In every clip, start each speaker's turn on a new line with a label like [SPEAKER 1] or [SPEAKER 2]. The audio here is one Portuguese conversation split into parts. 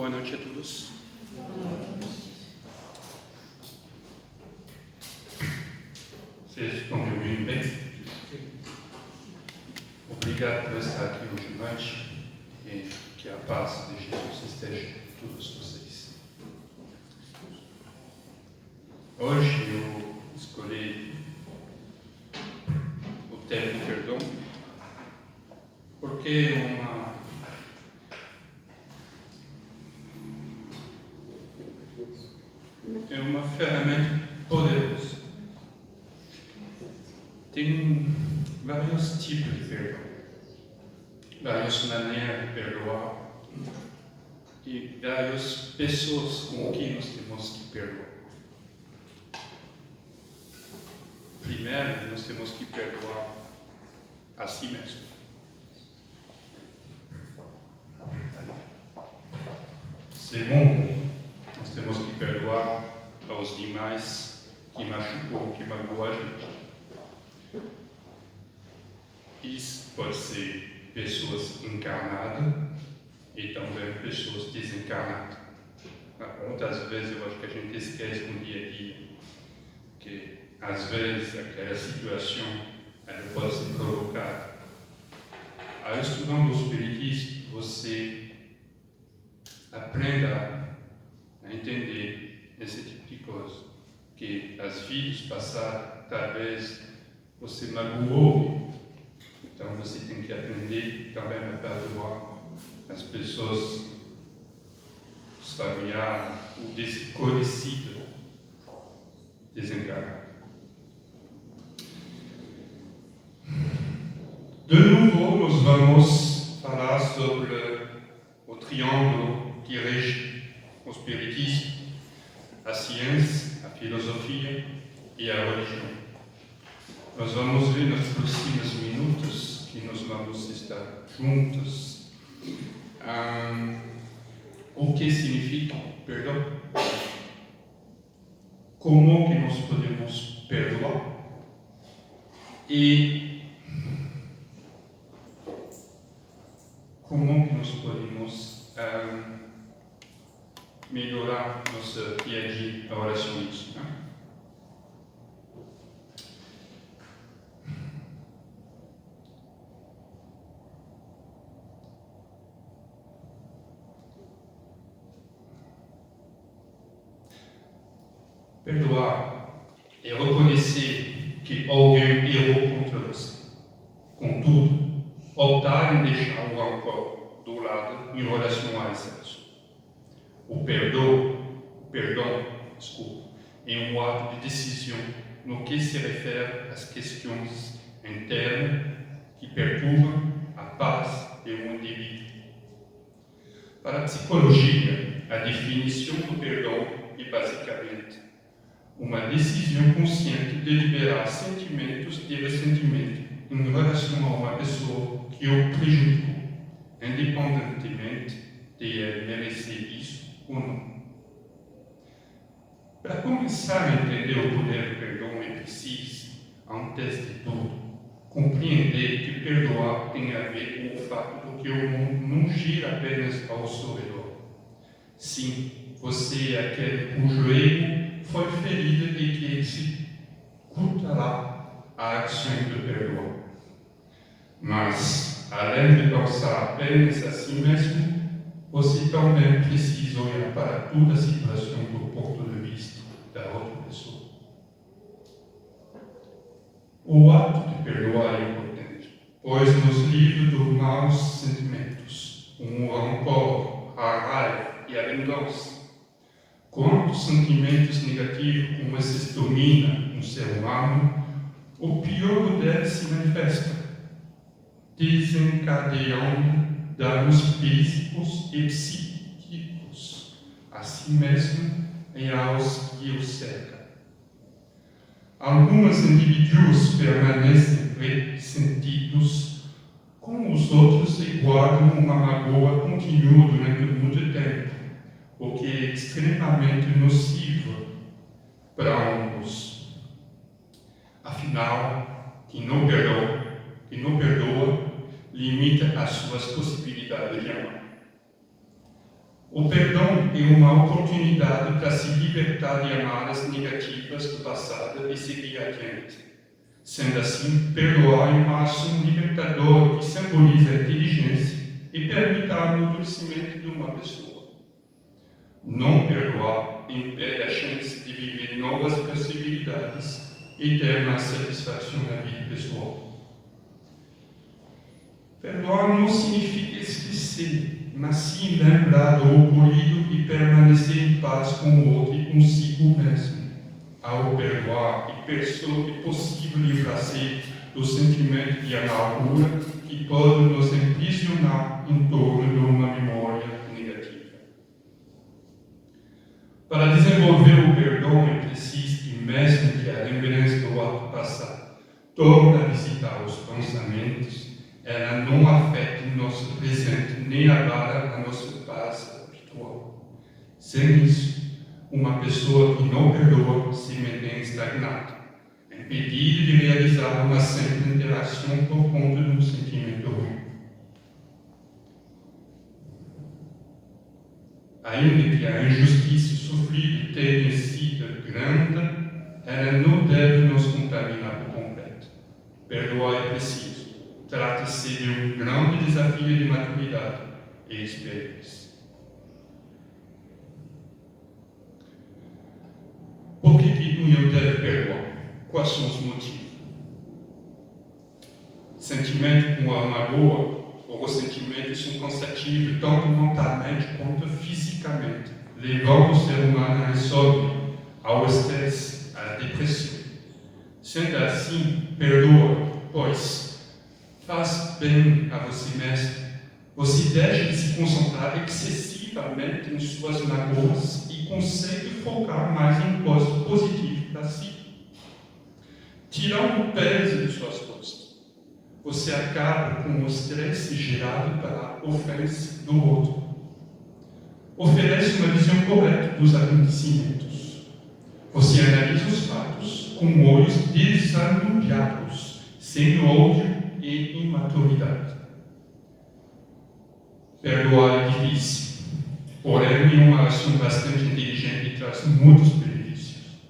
[SPEAKER 1] Boa noite a todos. Vocês estão me ouvindo bem? Obrigado por estar aqui hoje à noite e que a paz de Jesus esteja com todos vocês. Hoje eu escolhi o tema do perdão porque é uma ferramenta poderosa. Tem vários tipos de perdão, várias maneiras de perdoar e várias pessoas com quem nós temos que perdoar. Primeiro, nós temos que perdoar a si mesmo. Segundo, nós temos que perdoar aos demais que machucou, que magoou a gente. Isso pode ser pessoas encarnadas e também pessoas desencarnadas. Muitas vezes eu acho que a gente esquece no dia a dia que às vezes aquela situação ela pode ser provocada. Ao estudar o Espiritismo, você aprende a entender esse tipo de coisa, que as vidas passadas, talvez você magoou, então você tem que aprender também a perdoar as pessoas, os familiares, o desconhecido, desencarnado. De novo, nós vamos falar sobre o triângulo que rege o Espiritismo, a ciência, a filosofia e a religião. Nós vamos ver nos próximos minutos que nós vamos estar juntos o que significa perdão, como que nós podemos perdoar e como que nós podemos melhorar nosso dia a dia na oração a isso. Perdoar é reconhecer que alguém errou contra você. Contudo, optar em deixar o rancor do lado em relação a excesso. O perdão, é um ato de decisão no que se refere às questões internas que perturbam a paz de um indivíduo. Para a psicologia, a definição do perdão é basicamente uma decisão consciente de liberar sentimentos de ressentimento em relação a uma pessoa que o prejudicou, independentemente de ele merecer isso ou não. Para começar a entender o poder do perdão, é preciso, antes de tudo, compreender que perdoar tem a ver com o fato de que o mundo não gira apenas ao seu redor. Sim, você é aquele cujo ego foi ferido e que executará a ação de perdoar. Mas, além de pensar apenas a si mesmo, você também precisa olhar para toda a situação do ponto de vista da outra pessoa. O ato de perdoar é importante, pois nos livra dos maus sentimentos, o rancor, a raiva e a vingança. Quando os sentimentos negativos como esses dominam um ser humano, o pior deles se manifesta, desencadeando danos físicos e psíquicos a si mesmo e aos que o cercam. Alguns indivíduos permanecem ressentidos com os outros e guardam uma mágoa contínua durante muito tempo, o que é extremamente nocivo para ambos. Afinal, quem não perdoa, limita as suas possibilidades de amar. O perdão é uma oportunidade para se libertar de amarras negativas do passado e seguir adiante. Sendo assim, perdoar é uma ação libertadora que simboliza a inteligência e permite o amadurecimento de uma pessoa. Não perdoar impede a chance de viver novas possibilidades e ter mais satisfação na vida pessoal. Perdoar não significa esquecer, mas sim lembrar do ocorrido e permanecer em paz com o outro e consigo mesmo. Ao perdoar, é possível livrar-se do sentimento de amargura que pode nos aprisionar em torno de uma memória negativa. Para desenvolver o perdão é preciso que, mesmo que a lembrança do ato passado torne a visitar os pensamentos, ela não afeta o nosso presente nem abala a nossa paz habitual. Sem isso, uma pessoa que não perdoa se mantém estagnada, impedida de realizar uma simples interação por conta de um sentimento ruim. Ainda que a injustiça sofrida tenha sido grande, ela não deve nos contaminar por completo. Perdoar é preciso. Trata-se de um grande desafio de maturidade e experiência. Por que eu devo perdoar? Quais são os motivos? Sentimento com a mágoa ou ressentimento são cansativos tanto mentalmente quanto fisicamente, levando o ser humano a resolver ao estresse, à depressão. Sendo assim, perdoa, pois faz bem a você mesmo. Você deixa de se concentrar excessivamente em suas mágoas e consegue focar mais em coisas positivas para si. Tirando o peso de suas costas, você acaba com o estresse gerado pela ofensa do outro. Oferece uma visão correta dos acontecimentos. Você analisa os fatos com olhos desanuviados, sem ódio e imaturidade. Perdoar é difícil, porém é uma ação bastante inteligente e traz muitos benefícios.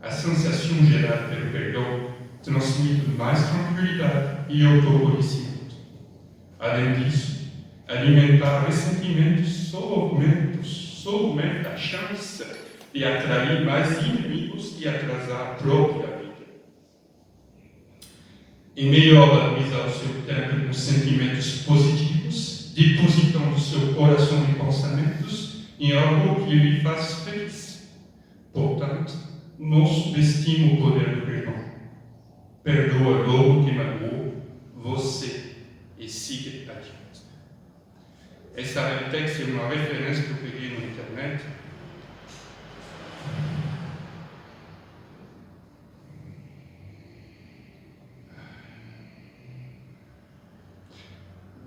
[SPEAKER 1] A sensação gerada pelo perdão transmite mais tranquilidade e autoconhecimento. Além disso, alimentar ressentimentos só aumenta a chance de atrair mais inimigos e atrasar a própria vida. É melhor valorizar o seu tempo com sentimentos positivos, depositando seu coração e pensamentos em algo que lhe faz feliz. Portanto, não subestime o poder do perdão. Perdoa logo que magoou você e siga adiante. Essa texto é uma referência que eu peguei na internet.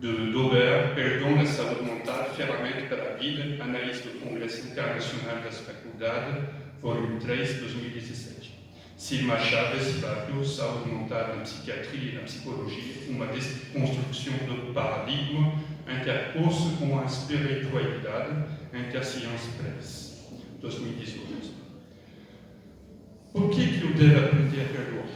[SPEAKER 1] De Dober, Perdão na Saúde Mental, Ferramenta para a Vida, análise do Congresso Internacional das Faculdades, volume 3, 2017. Silma Chaves, Fábio, Saúde Mental na Psiquiatria e na Psicologia, uma desconstrução do paradigma intercurso com a espiritualidade, Interciência Press, 2018. Por que eu devo aprender a perdoar?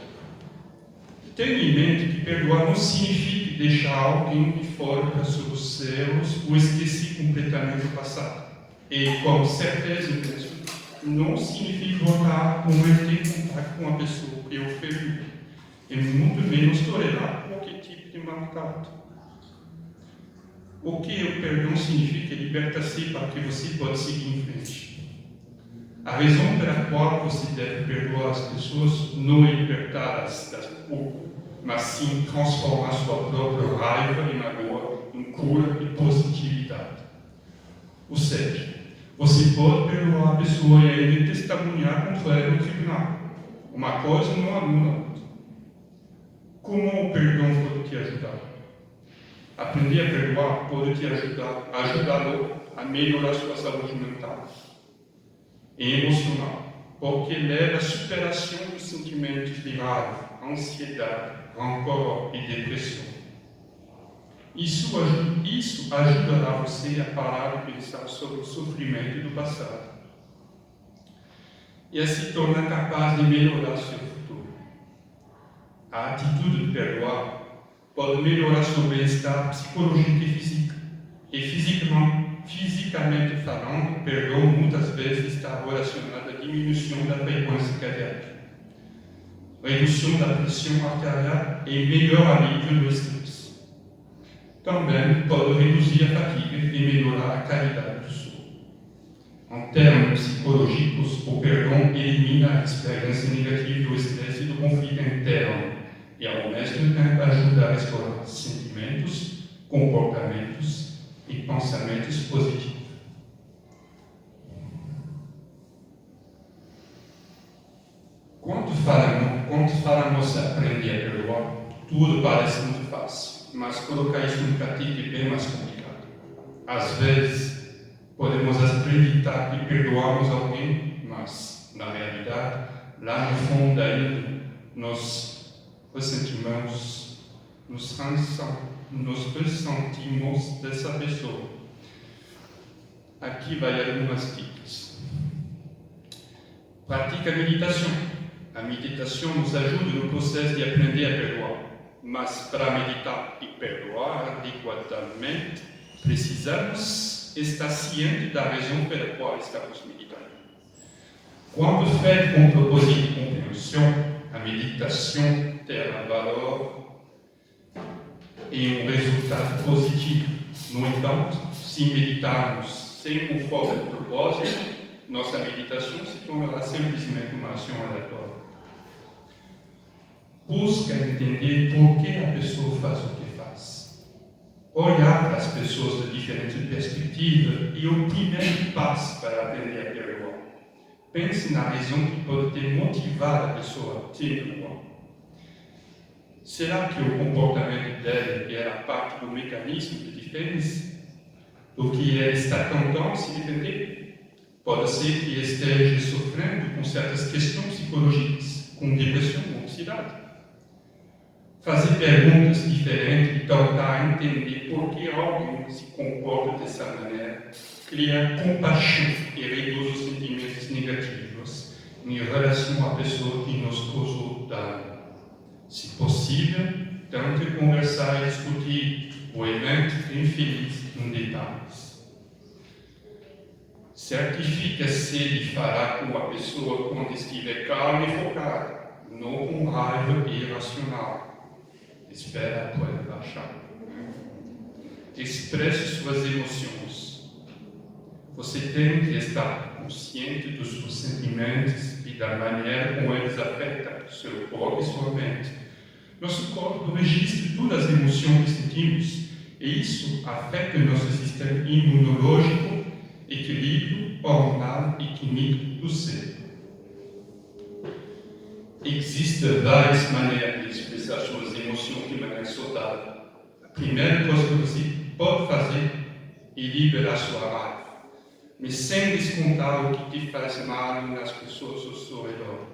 [SPEAKER 1] Tenha em mente que perdoar não significa deixar alguém de fora para seus erros ou esquecer completamente o passado. E, com certeza, não significa voltar ou manter contato com a pessoa que o feriu. E muito menos tolerar qualquer tipo de maltrato. O que o perdão significa é libertar-se para que você possa seguir em frente. A razão pela qual você deve perdoar as pessoas não é libertá-las das culpas, mas sim transformar sua própria raiva e magoa em cura e positividade. Ou seja, você pode perdoar a pessoa e ainda testemunhar contra ela no tribunal. Uma coisa não anula a outra. Como o perdão pode te ajudar? Aprender a perdoar pode te ajudá-lo a melhorar sua saúde mental e emocional, porque leva à superação dos sentimentos de raiva, ansiedade, rancor e depressão. Isso ajudará você a parar de pensar sobre o sofrimento do passado e a se tornar capaz de melhorar seu futuro. A atitude de perdoar pode melhorar seu bem-estar psicológico e físico. E fisicamente falando, o perdão muitas vezes está relacionado à diminuição da frequência cardíaca, redução da pressão arterial e melhor alívio do estresse. Também pode reduzir a fadiga e melhorar a qualidade do sono. Em termos psicológicos, o perdão elimina a experiência negativa do estresse e do conflito interno e, ao mesmo tempo, ajuda a explorar sentimentos, comportamentos e pensamentos positivos. Quando falamos aprender a perdoar, tudo parece muito fácil, mas colocar isso em prática é bem mais complicado. Às vezes, podemos acreditar que perdoamos alguém, mas, na realidade, lá no fundo ainda, nós ressentimos, nos ressentimos dessa pessoa. Aqui vai algumas dicas. Pratique a meditação. A meditação nos ajuda no processo de aprender a perdoar. Mas para meditar e perdoar adequadamente, precisamos estar cientes da razão pela qual estamos meditando. Quando feito com propósito de compreensão, a meditação terá valor e um resultado positivo. No entanto, se meditarmos sem um foco de propósito, nossa meditação se tornará simplesmente uma ação aleatória. Busca entender por que a pessoa faz o que faz. Olhar para as pessoas de diferentes perspectivas e o primeiro passo para aprender a perdoar. Pense na razão que pode ter motivado a pessoa a te perdoar. Será que o comportamento dela era parte do mecanismo de defesa? Do que ela está tentando se defender? Pode ser que esteja sofrendo com certas questões psicológicas, com depressão ou ansiedade. Fazer perguntas diferentes e tentar entender por que alguém se comporta dessa maneira cria compaixão e reduz os sentimentos negativos em relação à pessoa que nos causou dano. Se possível, tente conversar e discutir o evento infeliz em detalhes. Certifique-se de falar com a pessoa quando estiver calma e focada, não com raiva irracional. Espera a poeira baixar. Expresse suas emoções. Você tem que estar consciente dos seus sentimentos e da maneira como eles afetam seu corpo e sua mente. Nosso corpo registra todas as emoções que sentimos, e isso afeta o nosso sistema imunológico, equilíbrio hormonal e químico do ser. Existem várias maneiras de expressar suas emoções de maneira saudável. A primeira coisa que você pode fazer é liberar sua raiva, mas sem descontar o que te faz mal nas pessoas ao seu redor.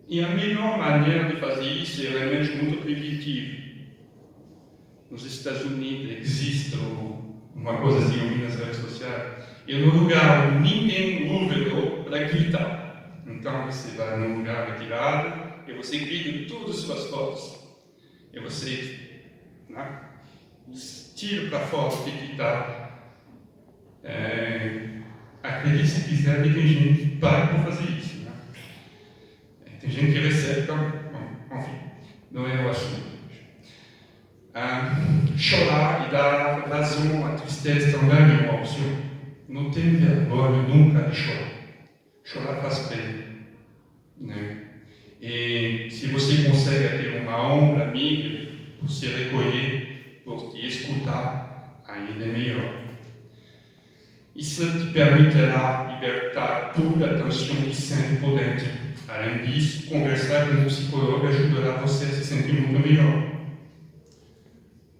[SPEAKER 1] E a melhor maneira de fazer isso é realmente muito preventiva. Nos Estados Unidos existe uma coisa assim, eu vi nas redes sociais, é um lugar onde ninguém ouve para gritar. Então você vai num lugar retirado e você grita todas as suas fotos. E você tira para fora o que está. Acredite se quiser que tem gente que paga por fazer isso. Né? Tem gente que recebe também. Bom, enfim, não é o assunto. Chorar e dar razão à tristeza também é uma opção. Não tem vergonha nunca de chorar. Chorar faz bem. Né? E se você consegue ter uma ombra amiga, por se recolher, por te escutar, ainda é melhor. Isso te permitirá libertar toda a tensão que sente por dentro. Além disso, conversar com um psicólogo ajudará você a se sentir muito melhor.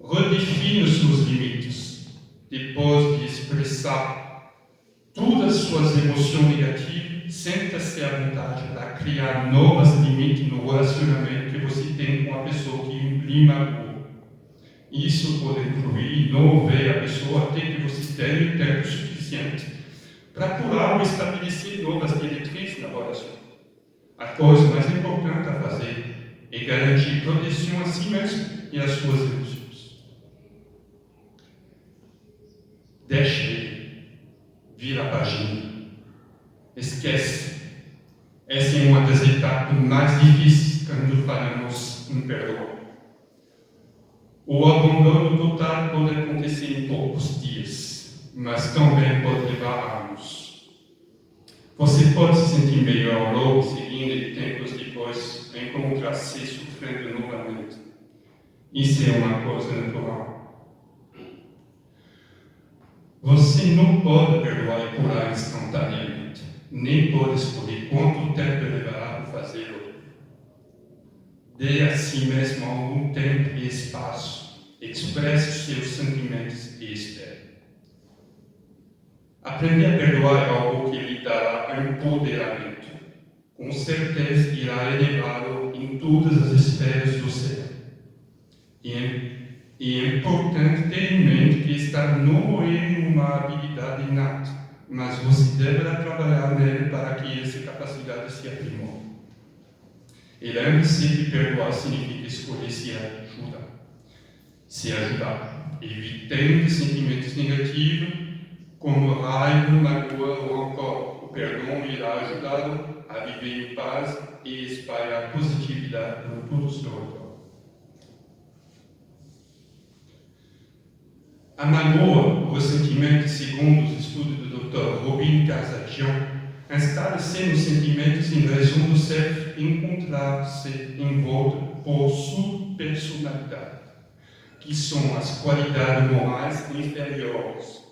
[SPEAKER 1] Redefine os seus limites. Depois de expressar todas as suas emoções negativas, sinta-se à vontade para criar novos limites no relacionamento que você tem com a pessoa que lhe magoou. Isso pode incluir não ver a pessoa até que você tenha tempo suficiente para curar ou estabelecer novas diretrizes na oração. A coisa mais importante a fazer é garantir proteção a si mesmo e às suas emoções. Deixe ele, vira a página, esquece. Essa é uma das etapas mais difíceis quando falamos em perdão. O abandono total pode acontecer em poucos dias, mas também pode levar anos. Você pode se sentir melhor logo seguindo e tempos depois encontrar-se sofrendo novamente. Isso é uma coisa natural. Você não pode perdoar e curar instantaneamente, nem pode escolher quanto tempo levará para fazê-lo. Dê a si mesmo algum tempo e espaço, expresse seus sentimentos e espere. Aprender a perdoar é algo que lhe dará empoderamento. Com certeza irá elevá-lo em todas as esferas do ser. E é importante ter em mente que esta não é uma habilidade inata, mas você deverá trabalhar nele para que essa capacidade se aprimore. E lembre-se que perdoar significa escolher se ajudar, evitando sentimentos negativos como raiva, mágoa ou rancor. O perdão irá ajudá-lo a viver em paz e espalhar positividade por todo o seu redor. A mágoa, o ressentimento, segundo os estudos do Dr. Robin Kazadjian, instala-se nos sentimentos em razão do ser encontrar-se envolto por sua personalidade, que são as qualidades morais inferiores,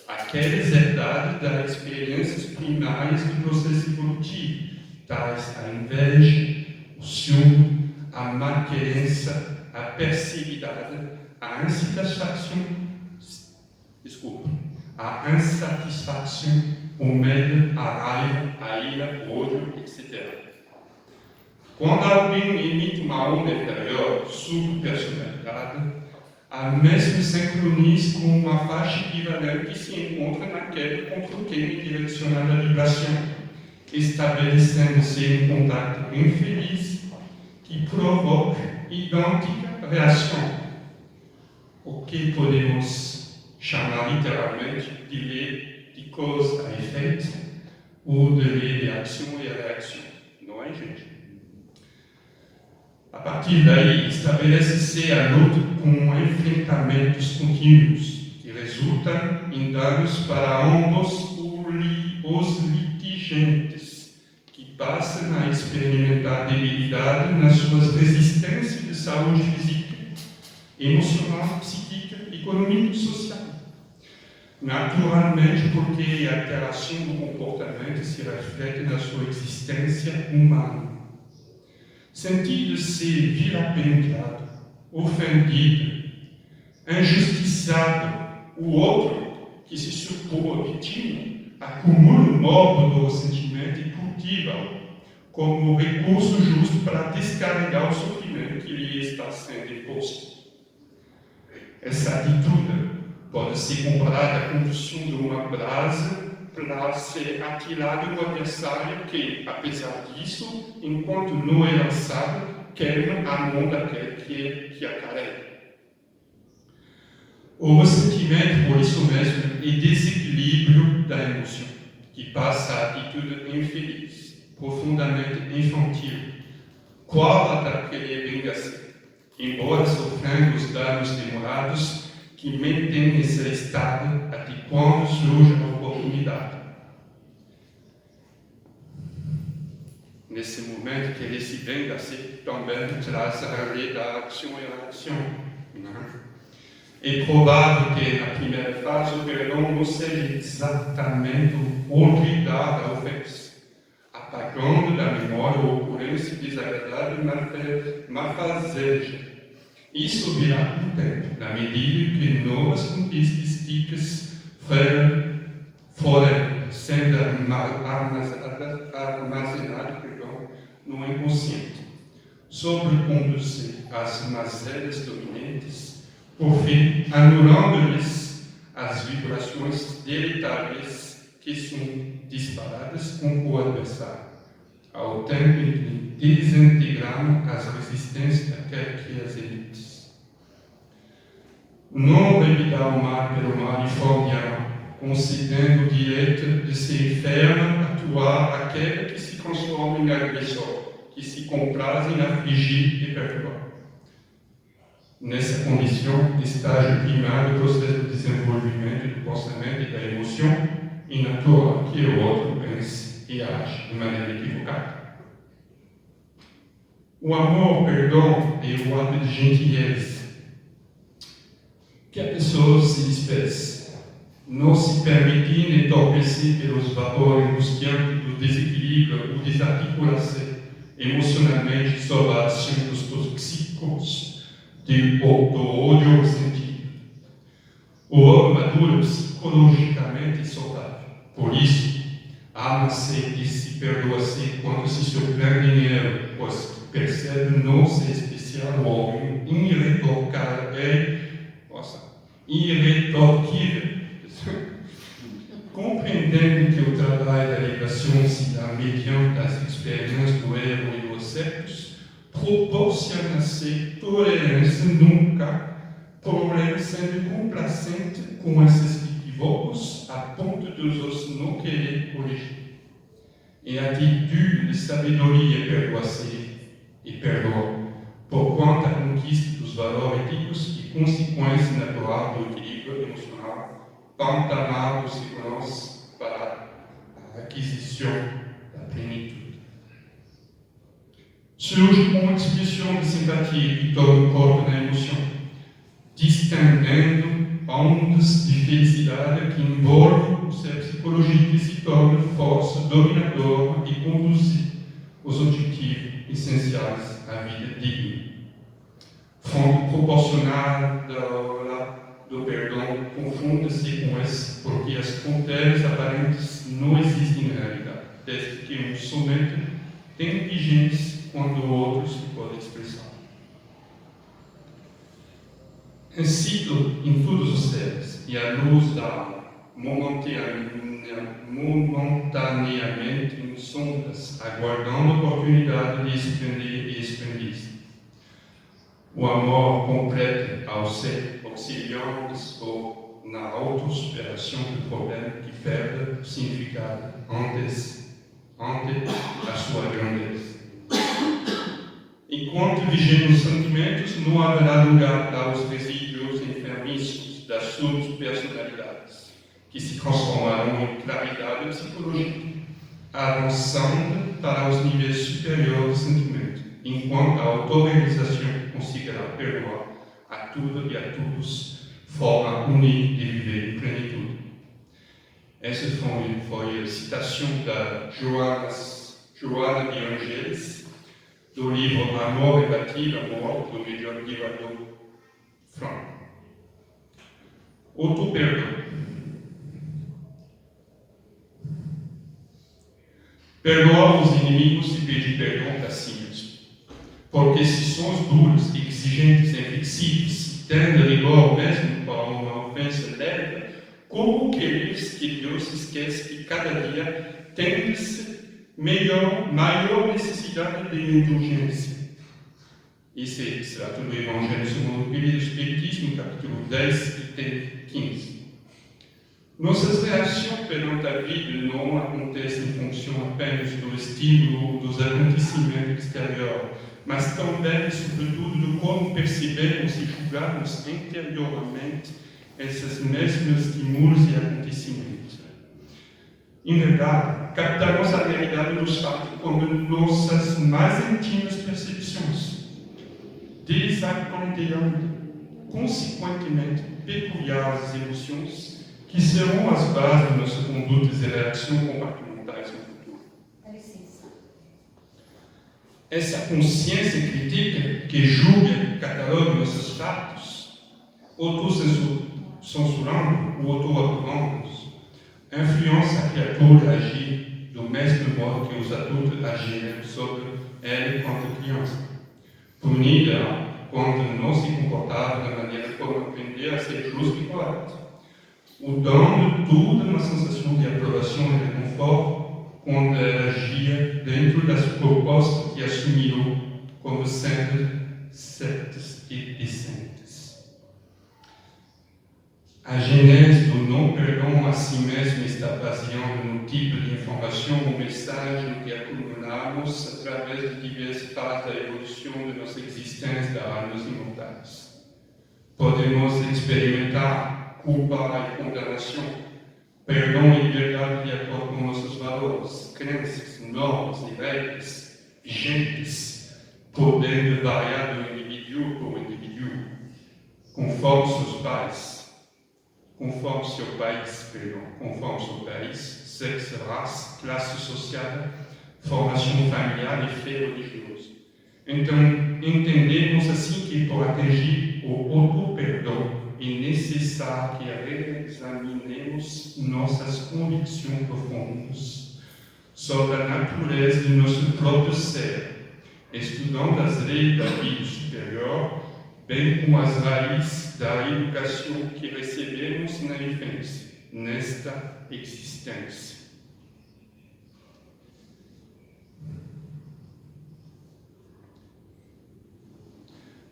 [SPEAKER 1] aquelas herdadas das experiências primárias do processo evolutivo, tais a inveja, o ciúme, a malquerença, a perseguidade, a insatisfação, o medo, a raiva, a ira, o ódio, etc. Quando alguém emite uma onda interior sobre personalidade, a mesma sincroniza com uma faixa equivalente que se encontra naquele contra quem é direcionada a vibração, estabelecendo-se um contato infeliz que provoca idêntica reação, o que podemos chamar literalmente de lei de causa a efeito ou de lei de ação e reação. Não é, gente? A partir daí, estabelece-se a luta com enfrentamentos contínuos, que resultam em danos para ambos os litigentes, que passam a experimentar debilidade nas suas resistências de saúde física, emocional, psíquica, econômica e social. Naturalmente, porque a alteração do comportamento se reflete na sua existência humana. Sentir-se vilipendiado, ofendido, injustiçado, o outro que se supõe vítima, acumula o modo do sentimento e cultiva-o como recurso justo para descarregar o sofrimento que lhe está sendo imposto. Essa atitude pode ser comparada à condução de uma brasa para ser atirado no adversário que, apesar disso, enquanto não é lançado, queima a mão daquele que a carrega. O ressentimento, por isso mesmo, é desequilíbrio da emoção, que passa a atitude infeliz, profundamente infantil, qual a querer vingar-se, embora sofrendo os danos demorados que mantém esse estado até quando surge a oportunidade. Nesse momento que ele se vinga-se, também traz a lei da ação e reação. É provável que na primeira fase o perdão não seja exatamente o olvidar da ofensa, apagando da memória a ocorrência desagradável e malfazeja. Isso virá com o tempo, na medida que novas conquistas típicas forem sendo armazenadas no inconsciente. Sobrepondo-se às mazelas dominantes, por fim, anulando-lhes as vibrações deletárias que são disparadas com o adversário, ao tempo em que desintegram as resistências daqueles que as elites. Não revidar o mar pelo mar e fornear, concedendo o direito de ser ferma, atuar aquele que se transforma em agressor, que se compraz em afligir e perturbar. Nessa condição, estágio primário do processo de desenvolvimento do pensamento e da emoção, é natural que o outro pense e age de maneira equivocada. O amor, o perdão e o ato de gentileza que a pessoa se despeça, não se permitir entorpecer pelos vapores angustiantes do desequilíbrio ou desarticulação emocionalmente sob a ação dos tóxicos do ódio sentido. O homem maduro psicologicamente saudável. Por isso, ama-se e se perdoa-se quando se surpreende em erro, pois percebe não ser especial o homem irretorquível. Compreendendo que o trabalho da liberação se dá mediante as experiências do erro e dos acertos, proporciona-se tolerância nunca, porém sendo complacente com esses equívocos a ponto dos outros não querer corrigir. E a atitude de sabedoria e perdoa, porquanto a conquista dos valores éticos e consequência natural do equilíbrio emocional, pantanal de segurança para a aquisição da plenitude. Surge uma expressão de simpatia que toma corpo na emoção, distendendo ondas de felicidade que envolvem o ser psicológico e se torna força dominadora e conduzir os objetivos essenciais à vida digna. Fonte proporcional do perdão confunde-se com esse, porque as fronteiras aparentes não existem na realidade, desde que um somente tem vigência quando o outro se pode expressar. Um ciclo em todos os seres, e a luz da alma, momentaneamente em sombras, aguardando a oportunidade de expandir e expandir-se. O amor completa ao ser auxiliando-se ou na autossuperação do problema que perde o significado ante a sua grandeza. Enquanto vigiam os sentimentos, não haverá lugar para os resíduos enfermiços das subpersonalidades, que se transformarão em claridade psicológica, avançando para os níveis superiores do sentimento, enquanto a autorrealização conseguirá perdoar a tudo e a todos, forma única de viver em plenitude. Essa foi a citação da Joana de Angelis, do livro Amor e Batir, Amor, do Médium Guilherme Franco. Auto-perdão. Perdoar os inimigos e pedir perdão para si mesmo. Porque se somos duros, exigentes, inflexíveis, tendo rigor mesmo para uma ofensa leve, como querer que Deus esqueça que cada dia tem-se maior necessidade de indulgência? Isso será tudo o Evangelho segundo o Espiritismo, capítulo 10 e 15. Nossas reações perante a vida não acontecem em função apenas do estímulo dos acontecimentos exteriores, mas também e sobretudo de como percebemos e julgamos interiormente esses mesmos estímulos e acontecimentos. Em verdade, captamos a realidade dos fatos como nossas mais íntimas percepções, desacordeando, consequentemente, peculiares emoções que serão as bases de nossas condutas e reações comportamentais no futuro. Essa consciência crítica que julga e cataloga nossos fatos, autocensurando ou auto-aprovando-os, influencia a criatura a agir do mesmo modo que os adultos agiram sobre ela quando criança, punida quando não se confortável na maneira como aprender a ser justo e correto. O dando toda uma sensação de aprovação e de conforto quando ela agia dentro das propostas que assumiu como sendo certas e decentes. A gênese do não perdão a si mesmo está baseada no tipo de informação ou mensagem que acumulamos através de diversas fases da evolução de nossa existência das almas imortais. Podemos experimentar culpa e condenação, perdão e liberdade de acordo com nossos valores, crenças, normas e regras vigentes, podendo variar de um indivíduo por indivíduo, conforme seu país, conforme seu país, sexo, raça, classe social, formação familiar e fé religiosa. Então, entendemos assim que para atingir o auto-perdão é necessário que reexaminemos nossas convicções profundas sobre a natureza de nosso próprio ser, estudando as leis da vida superior, bem como as raízes da educação que recebemos na infância, nesta existência.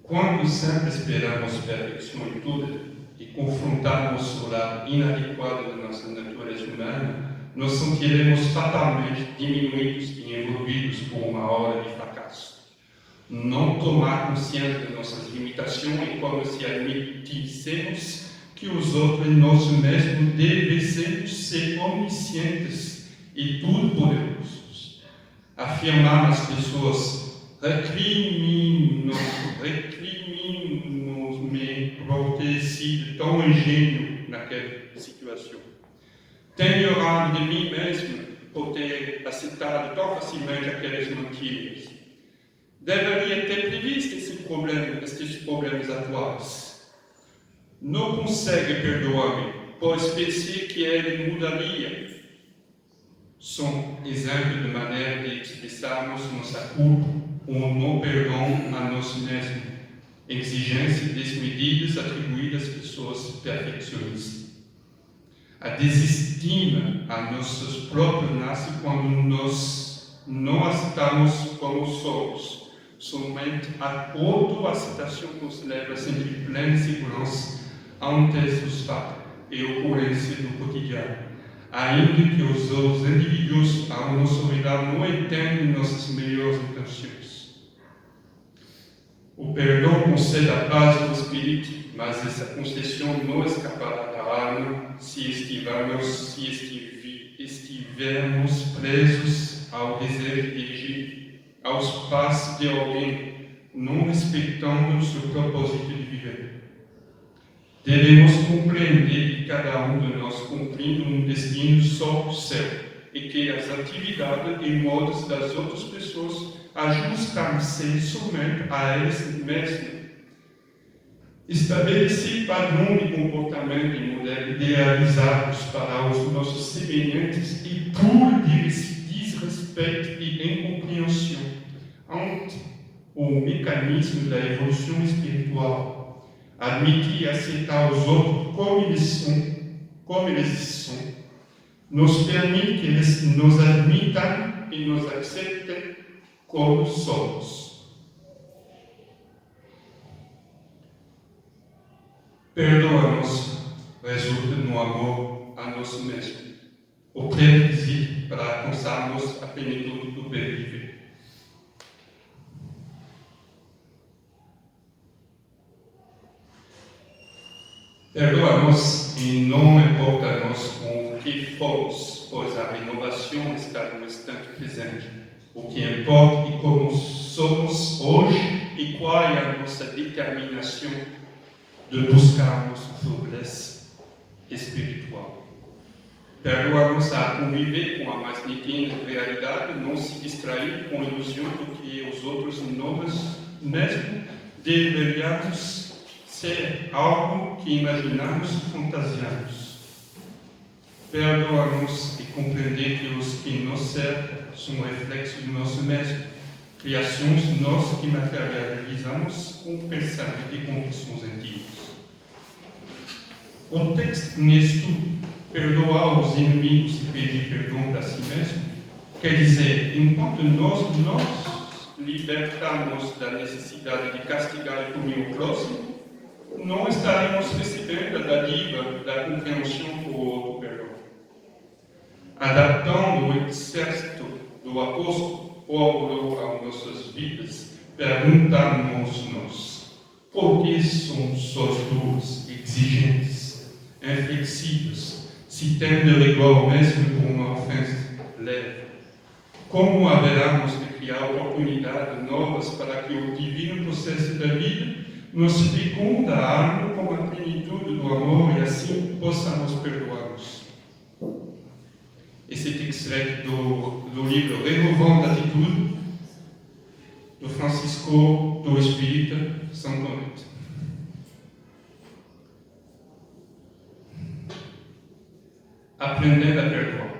[SPEAKER 1] Quando sempre esperamos perfeição em tudo e confrontamos o lado inadequado da nossa natureza humana, nos sentiremos fatalmente diminuídos e envolvidos por uma hora de fracasso. Não tomar consciência de nossas limitações é como se admitíssemos que os outros e nós mesmos devêssemos ser oniscientes e tudo-poderosos. Afirmar às pessoas recrimino-me por ter sido tão ingênuo naquela situação. Tenho orado de mim mesmo por ter aceitado tão facilmente aquelas mentiras. Deveria ter previsto estes problemas atuais. Não consegue perdoar-me, pois pensei que ele mudaria. São exemplos de maneira de expressarmos nossa culpa ou não perdão a nós mesmos, exigências desmedidas atribuídas às pessoas perfeccionistas. A desestima a nossos próprios nasce quando nós não aceitamos como somos. Somente a autoaceitação nos leva a sentir plena segurança ante os fatos e ocorrências do cotidiano, ainda que os outros indivíduos, ao nos olhar, não entendem nossas melhores intenções. O perdão concede a paz do espírito, mas essa concessão não escapará da alma se estivermos presos ao desejo de agir aos passos de alguém, não respeitando o seu propósito de viver. Devemos compreender que cada um de nós cumprindo um destino só seu e que as atividades e modos das outras pessoas ajustam-se somente a eles mesmos. Estabelecer padrão de comportamento e modelos idealizados para os nossos semelhantes e puro desrespeito e incompreensão ante o mecanismo da evolução espiritual. Admitir e aceitar os outros como eles são, nos permite que eles nos admitam e nos aceitem como somos. Perdoa-nos resulta no amor a nós mesmos, o pré-requisito para alcançarmos a plenitude do bem viver. Perdoa-nos e não importa-nos com o que fomos, pois a renovação está no instante presente. O que importa é como somos hoje e qual é a nossa determinação de buscarmos progresso espiritual. Perdoa-nos a conviver com a mais nítida realidade, não se distrair com a ilusão de que os outros nós mesmos deveríamos ser algo que imaginamos e fantasiamos. Perdoa-nos e compreender que os que nos cercam são reflexos de nós mesmos, Criações nós que materializamos com pensamento e convicções antigas. O texto nisto, perdoar os inimigos e pedir perdão para si mesmo, quer dizer, enquanto nós libertamos da necessidade de castigar e punir o próximo, não estaremos recebendo a dádiva da compreensão por outro perdão. Adaptando o exército do apóstolo Paulo a nossas vidas, perguntamos-nos por que somos só duros, exigentes, inflexíveis, se tendo igual mesmo com uma ofensa leve. Como haveremos de criar oportunidades novas para que o divino processo da vida nos fecunda a alma com a plenitude do amor e assim possamos perdoar-nos? Esse texto é do livro Renovando a Atitude, do Francisco do Espírita Santo Neto. Aprendendo a perdoar.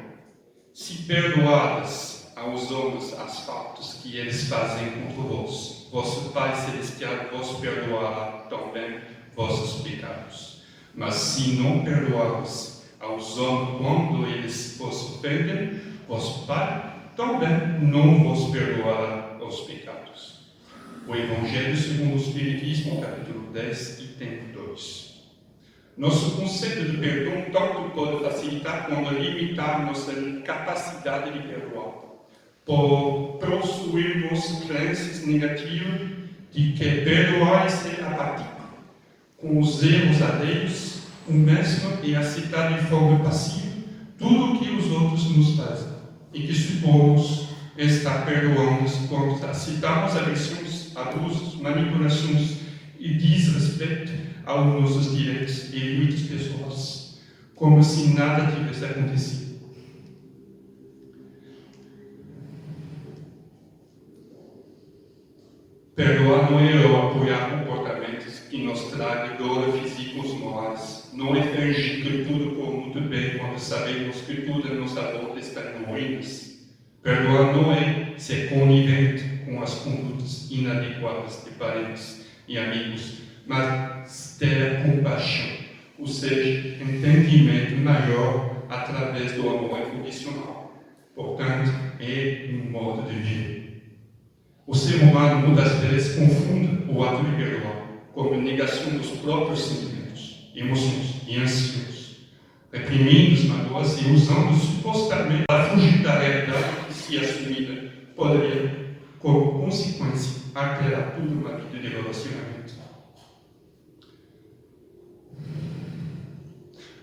[SPEAKER 1] Se perdoadas aos homens as faltas que eles fazem contra vós, vosso Pai Celestial vos perdoará também vossos pecados. Mas se não perdoares aos homens quando eles vos ofendem, vosso Pai também não vos perdoará os pecados. O Evangelho segundo o Espiritismo, capítulo 10, item 2. Nosso conceito de perdão tanto pode facilitar quando limitar nossa capacidade de perdoar, por possuirmos crenças negativas de que perdoar é ser apático, com os erros alheios, o mesmo e aceitar de forma passiva tudo o que os outros nos fazem, e que supomos estar perdoando quando aceitamos agressões, abusos, manipulações e desrespeito aos nossos direitos e limites pessoais, como se nada tivesse acontecido. Perdoar não é apoiar comportamentos que nos tragam dor físicos morais, não é fingir que tudo corre muito bem quando sabemos que tudo à nossa volta está em ruínas. Perdoar não é ser conivente com as condutas inadequadas de parentes e amigos, mas ter compaixão, ou seja, entendimento maior através do amor incondicional. Portanto, é um modo de vida. O ser humano muitas vezes confunde o ato de perdoar como negação dos próprios sentimentos, emoções e anseios, reprimindo as mágoas e usando supostamente para fugir da realidade que, se assumida, poderia, como consequência, alterar toda uma vida de relacionamento.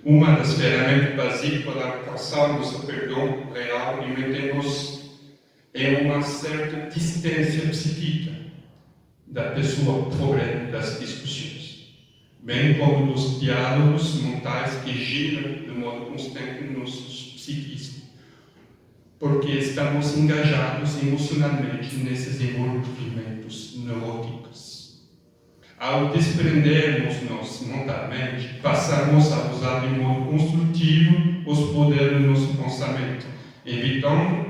[SPEAKER 1] Uma das ferramentas básicas para alcançarmos o perdão real e mantermos é uma certa distância psíquica da pessoa problema das discussões, bem como dos diálogos mentais que giram de modo constante no nosso psiquismo, porque estamos engajados emocionalmente nesses envolvimentos neuróticos. Ao desprendermos-nos mentalmente, passamos a usar de modo construtivo os poderes do nosso pensamento, evitando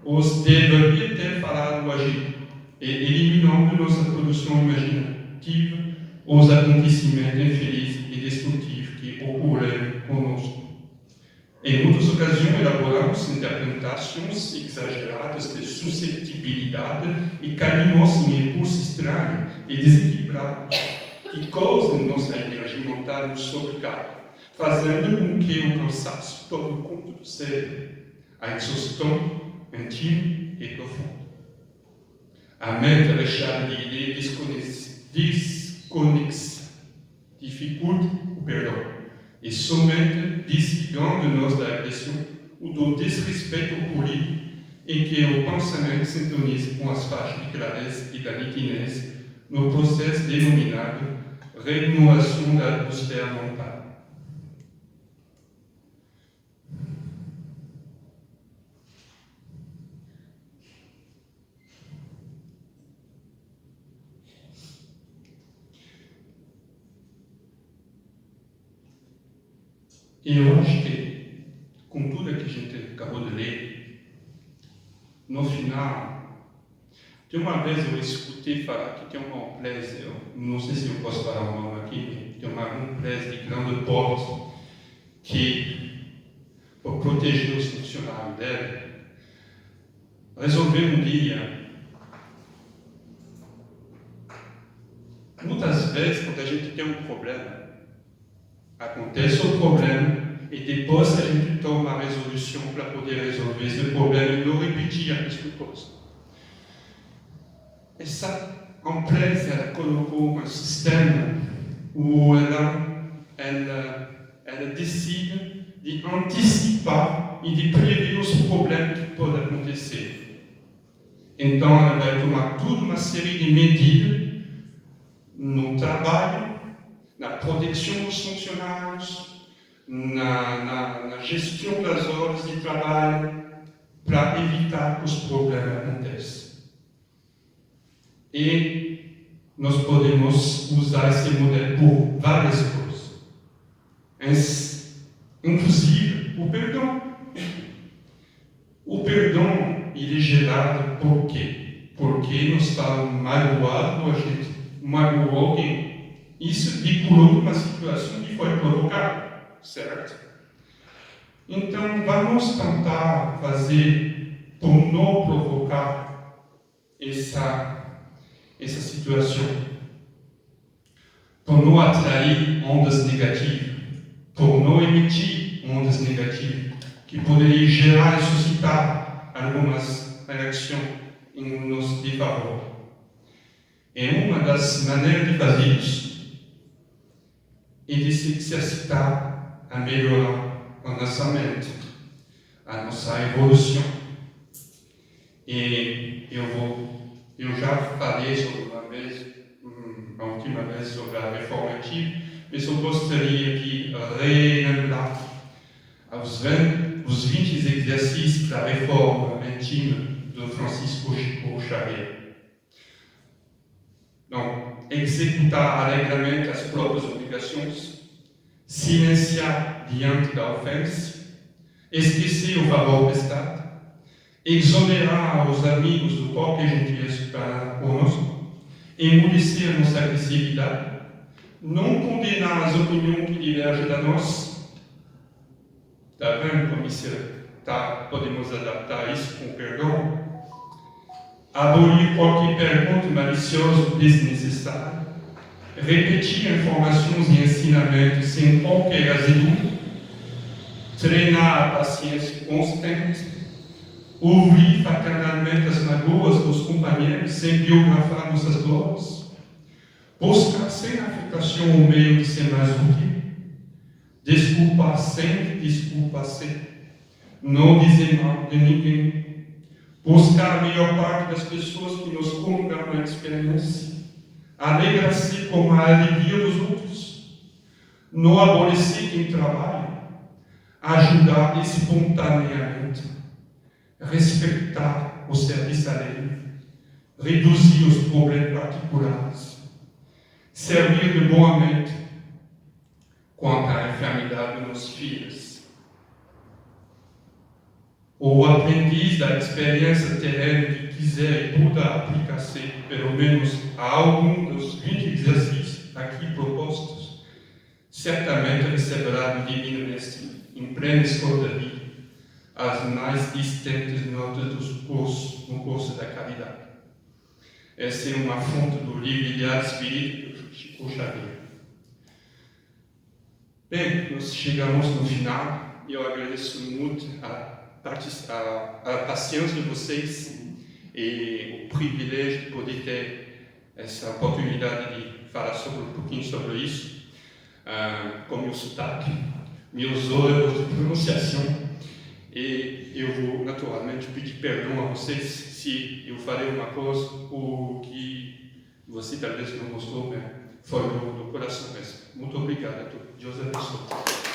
[SPEAKER 1] os deveria ter falado ou agido, e eliminando nossa produção imaginativa os acontecimentos infelizes e destrutivos que ocorreram conosco. Em muitas ocasiões, elaboramos interpretações exageradas de suscetibilidade e caímos em impulsos estranhos e desequilibrados que causam nossa energia mental nos sobrecarga, fazendo com que o cansaço tome conta do cérebro, a exaustão intime e profundo. A mente recheada de ideias desconexas dificulta o perdão e somente desligando-nos da agressão ou do desrespeito ocorrido em que o pensamento sintoniza com as faixas de clareza e da nitidez no processo denominado renovação da atmosfera mental. E eu acho que, com tudo que a gente acabou de ler, no final, Tem uma vez eu escutei falar que tem uma empresa, eu não sei se eu posso falar o nome aqui, tem uma empresa de grande porte que, para proteger os funcionários dela, resolveu um dia. Muitas vezes, quando a gente tem um problema, acontece o problema e depois a gente toma a resolução para poder resolver esse problema e não repetir a mesma coisa. Essa empresa colocou um sistema où ela decide de antecipar e de prever os problemas que podem acontecer. Então, ela vai tomar toda uma série de medidas no trabalho, na proteção dos funcionários, na gestão das horas de trabalho, para evitar que os problemas aconteçam. E nós podemos usar esse modelo por várias coisas, inclusive o perdão. O perdão ele é gerado por quê? Porque nós estamos magoados, a gente magoou alguém. Isso vinculou uma situação que foi provocada, certo? Então, vamos tentar fazer por não provocar essa situação, por não atrair ondas negativas, por não emitir ondas negativas, que poderiam gerar e suscitar algumas reações em nosso desfavor. E uma das maneiras de fazer isso é de se exercitar a melhorar a nossa mente, a nossa evolução. E eu já falei sobre uma vez, a última vez, sobre a reforma antiga, mas eu gostaria de relembrar os 20 exercícios da reforma antiga do Francisco Chico Xavier. Então, executar alegremente as próprias obrigações, silenciar diante da ofensa, esquecer o favor prestado, exonerar os amigos do qualquer gentileza para conosco, emudecer nossa agressividade, não condenar as opiniões que divergem da nossa. Está vendo como isso podemos adaptar isso com perdão? Abolir qualquer pergunta maliciosa desnecessária, repetir informações e ensinamentos sem qualquer azedume, treinar a paciência constante, ouvir fraternalmente as magoas dos companheiros sem biografar nossas dores, buscar sem afetação o meio de ser mais útil, desculpar sempre, desculpar sempre, não dizer mal de ninguém, buscar a melhor parte das pessoas que nos contam na experiência, alegrar-se com a alegria dos outros, não aborrecer quem trabalha, ajudar espontaneamente, respeitar o serviço alheio, reduzir os problemas particulares, servir de boamente quanto à enfermidade dos filhos. O aprendiz da experiência terrena que quiser e puder aplicar-se, pelo menos, a algum dos 20 exercícios aqui propostos, certamente receberá do Divino Mestre, em plena escola da vida, as mais distantes notas no curso da caridade. Essa é uma fonte do livro Ideal Espírito de Chico Xavier. Bem, nós chegamos no final e eu agradeço muito a paciência de vocês e o privilégio de poder ter essa oportunidade de falar um pouquinho sobre isso, com meu sotaque, meus erros de pronunciação. E eu vou naturalmente pedir perdão a vocês se eu falei uma coisa ou que você talvez não gostou, mas foi do coração mesmo. Muito obrigado a todos. Deus abençoe.